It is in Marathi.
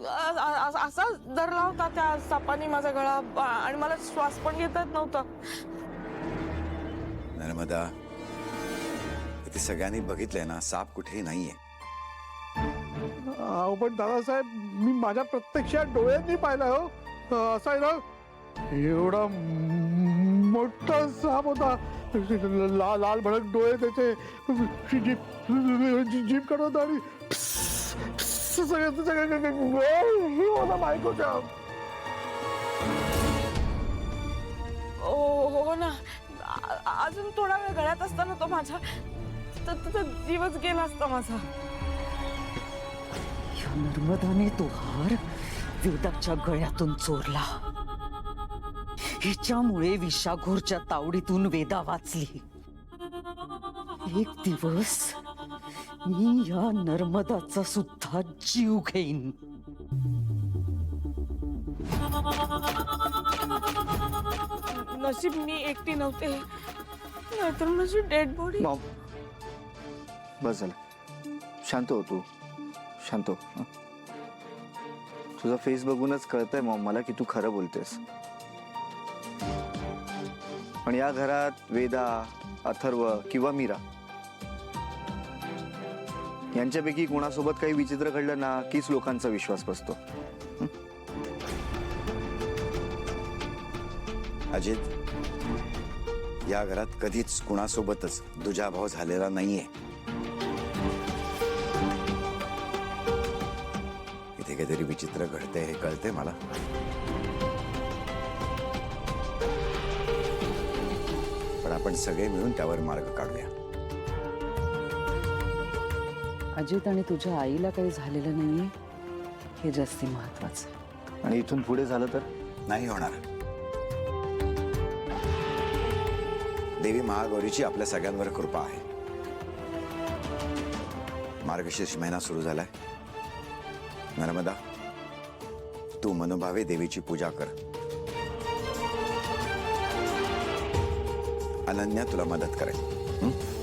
असा धरला होता त्या सापाने माझा गळा आणि मला श्वास पण घेता येत नव्हता. नर्मदा, इथे सगळ्यांनी बघितलंय ना, साप कुठेही नाहीये. पण दादासाहेब, मी माझ्या प्रत्यक्षात डोळ्यांनी पाहिला हो. असा आहे ना, एवढा मोठा साप होता, लाल भडक डोळे त्याचे, जीभ करत आणि बायकोच्या. हो ना, अजून थोडा वेळ गळ्यात असताना तो माझा तर जीवच गेला असता माझा. नर्मदाने तो हार वेदाच्या गळ्यातून चोरला. हिच्यामुळे विषाघोरच्या तावडीतून वेदा वाचली. एक दिवस मी या नर्मदाचा सुद्धा जीव घेईन. नशीब मी एकटी नव्हते, नाहीतर माझी डेड बॉडी. मॉम, बस झालं, शांत हो तू, शांत हो. तुझा फेस बघूनच कळतंय मॉम मला की तू खरं बोलतेस. पण या घरात वेदा, अथर्व किंवा मीरा यांच्यापैकी कोणासोबत काही विचित्र घडलं ना कीच लोकांचा विश्वास बसतो. अजित, या घरात कधीच कुणासोबतच दुजाभाव झालेला नाहीये. इथे काहीतरी विचित्र घडतंय हे कळतंय मला. पण आपण सगळे मिळून त्यावर मार्ग काढूया. अजित, आणि तुझ्या आईला काही झालेलं नाहीये हे जास्ती महत्वाचं आहे. आणि इथून पुढे झालं तर नाही होणार. देवी महागौरीची आपल्या सगळ्यांवर कृपा आहे. मार्गशीर्ष महिना सुरू झालाय. नर्मदा, तू मनोभावे देवीची पूजा कर. अनन्या तुला मदत करेल.